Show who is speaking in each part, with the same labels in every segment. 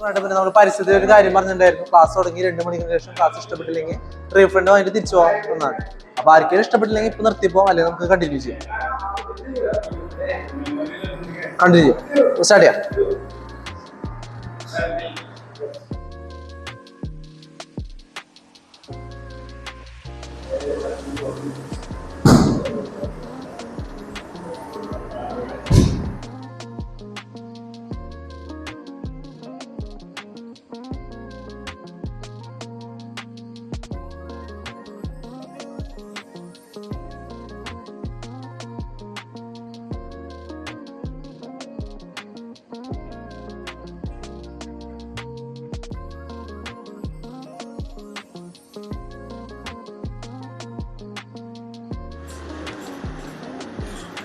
Speaker 1: പിന്നെ നമ്മൾ പരിസ്ഥിതി ഒരു കാര്യം പറഞ്ഞിട്ടുണ്ടായിരുന്നു. ക്ലാസ് തുടങ്ങി 2 മണിക്കൂറിന് ശേഷം ക്ലാസ് ഇഷ്ടപ്പെട്ടില്ലെങ്കിൽ റീഫണ്ട് വാങ്ങിട്ട് തിരിച്ചു പോകാം എന്നാണ്. അപ്പൊ ആർക്കെങ്കിലും ഇഷ്ടപ്പെട്ടില്ലെങ്കിൽ ഇപ്പൊ നിർത്തിപ്പോ, അല്ലെങ്കിൽ നമുക്ക് കണ്ടിന്യൂ ചെയ്യാം. സ്റ്റാർട്ട് ചെയ്യാം.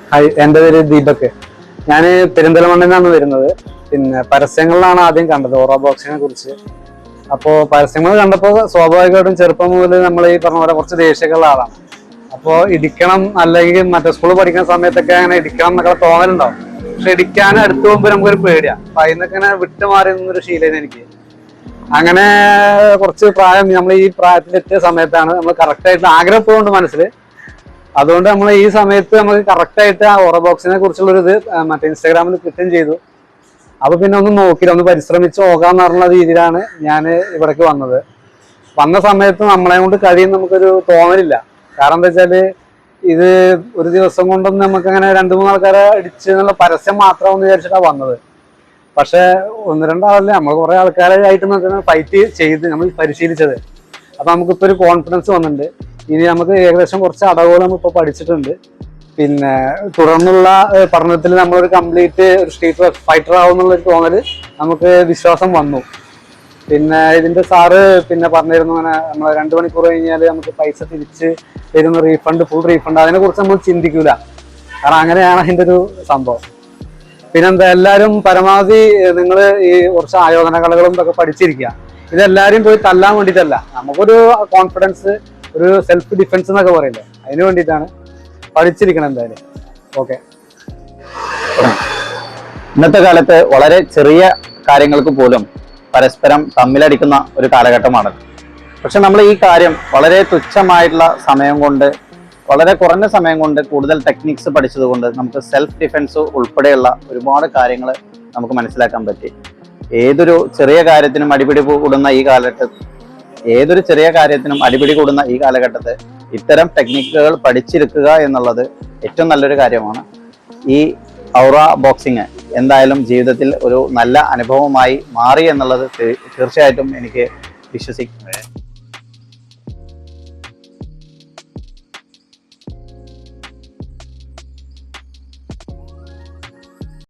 Speaker 2: ഹായ്, എൻ്റെ പേര് ദീപക്. ഞാൻ പെരിന്തൽമണ്ണയിൽ നിന്നാണ് വരുന്നത്. പിന്നെ പരസ്യങ്ങളിലാണ് ആദ്യം കണ്ടത് ഓറോ ബോക്സിനെ കുറിച്ച്. അപ്പോൾ പരസ്യങ്ങൾ കണ്ടപ്പോൾ സ്വാഭാവികമായിട്ടും ചെറുപ്പം മുതൽ നമ്മൾ ഈ പറഞ്ഞ പോലെ കുറച്ച് ദേഷ്യമുള്ള ആളാണ്. അപ്പോൾ ഇടിക്കണം, അല്ലെങ്കിൽ മറ്റേ സ്കൂളിൽ പഠിക്കുന്ന സമയത്തൊക്കെ അങ്ങനെ ഇടിക്കണം എന്നൊക്കെ തോന്നലുണ്ടാവും. പക്ഷെ ഇടിക്കാൻ അടുത്ത് പോകുമ്പോൾ നമുക്കൊരു പേടിയാണ്. അപ്പം അതിനൊക്കെ ഇങ്ങനെ വിട്ടുമാറി നിന്നൊരു ശീലം എനിക്ക്. അങ്ങനെ കുറച്ച് പ്രായം, നമ്മൾ ഈ പ്രായത്തിലെത്തിയ സമയത്താണ് നമ്മൾ കറക്റ്റായിട്ട് ആഗ്രഹത്തോണ്ട് മനസ്സിൽ. അതുകൊണ്ട് നമ്മൾ ഈ സമയത്ത് നമുക്ക് കറക്റ്റായിട്ട് ആ ഓറോ ബോക്സിനെ കുറിച്ചുള്ളൊരു ഇത് മറ്റേ ഇൻസ്റ്റാഗ്രാമിൽ കിട്ടുകയും ചെയ്തു. അപ്പൊ പിന്നെ ഒന്ന് നോക്കില്ല, ഒന്ന് പരിശ്രമിച്ച് നോക്കാന്ന് പറഞ്ഞ രീതിയിലാണ് ഞാൻ ഇവിടേക്ക് വന്നത്. വന്ന സമയത്ത് നമ്മളെ കൊണ്ട് കഴിയും നമുക്കൊരു തോന്നലില്ല. കാരണം എന്താ വെച്ചാല് ഇത് ഒരു ദിവസം കൊണ്ടൊന്നും നമുക്ക് അങ്ങനെ 2-3 ആൾക്കാരെ ഇടിച്ച് എന്നുള്ള പരസ്യം മാത്രമെന്ന് വിചാരിച്ചിട്ടാണ് വന്നത്. പക്ഷെ 1-2 ആളല്ലേ, നമ്മൾ കുറെ ആൾക്കാരായിട്ട് നമുക്ക് ഫൈറ്റ് ചെയ്ത് നമ്മൾ പരിശീലിച്ചത്. അപ്പൊ നമുക്കിപ്പോ ഒരു കോൺഫിഡൻസ് വന്നിട്ടുണ്ട്. ഇനി നമുക്ക് ഏകദേശം കുറച്ച് അടവുകൾ നമ്മളിപ്പോൾ പഠിച്ചിട്ടുണ്ട്. പിന്നെ തുടർന്നുള്ള പഠനത്തിൽ നമ്മളൊരു കംപ്ലീറ്റ് ഒരു സ്ട്രീറ്റ് ഫൈറ്റർ ആവുമെന്നുള്ളൊരു തോന്നൽ നമുക്ക് വിശ്വാസം വന്നു. പിന്നെ ഇതിന്റെ സാറ് പിന്നെ പറഞ്ഞിരുന്നു, അങ്ങനെ നമ്മൾ 2 മണിക്കൂർ കഴിഞ്ഞാൽ നമുക്ക് പൈസ തിരിച്ച് തരുന്ന റീഫണ്ട്, ഫുൾ റീഫണ്ട്, അതിനെ കുറിച്ച് നമ്മൾ ചിന്തിക്കൂല. കാരണം അങ്ങനെയാണ് അതിൻ്റെ ഒരു സംഭവം. പിന്നെന്താ, എല്ലാവരും പരമാവധി നിങ്ങൾ ഈ കുറച്ച് ആയോധന കലകളും ഇതൊക്കെ പഠിച്ചിരിക്കുക. ഇതെല്ലാവരും പോയി തല്ലാൻ വേണ്ടിയിട്ടല്ല, നമുക്കൊരു കോൺഫിഡൻസ്, ഒരു സെൽഫ് ഡിഫെൻസ് എന്നൊക്കെ പറയില്ലേ, അതിന് വേണ്ടിയിട്ടാണ് പഠിച്ചിരിക്കണം എന്തായാലും. ഓക്കെ.
Speaker 3: ഇന്നത്തെ കാലത്ത് വളരെ ചെറിയ കാര്യങ്ങൾക്ക് പോലും പരസ്പരം തമ്മിലടിക്കുന്ന ഒരു കാലഘട്ടമാണ്. പക്ഷെ നമ്മൾ ഈ കാര്യം വളരെ തുച്ഛമായിട്ടുള്ള സമയം കൊണ്ട്, വളരെ കുറഞ്ഞ സമയം കൊണ്ട് കൂടുതൽ ടെക്നിക്സ് പഠിച്ചതുകൊണ്ട് നമുക്ക് സെൽഫ് ഡിഫെൻസ് ഉൾപ്പെടെയുള്ള ഒരുപാട് കാര്യങ്ങൾ നമുക്ക് മനസ്സിലാക്കാൻ പറ്റി. ഏതൊരു ചെറിയ കാര്യത്തിനും അടിപിടി കൂടുന്ന ഈ കാലഘട്ടത്തിൽ ഇത്തരം ടെക്നിക്കുകൾ പഠിച്ചിരിക്കുക എന്നുള്ളത് ഏറ്റവും നല്ലൊരു കാര്യമാണ്. ഈ ഔറ ബോക്സിങ് എന്തായാലും ജീവിതത്തിൽ ഒരു നല്ല അനുഭവമായി മാറി എന്നുള്ളത് തീർച്ചയായിട്ടും എനിക്ക് വിശ്വസിക്കുന്നു.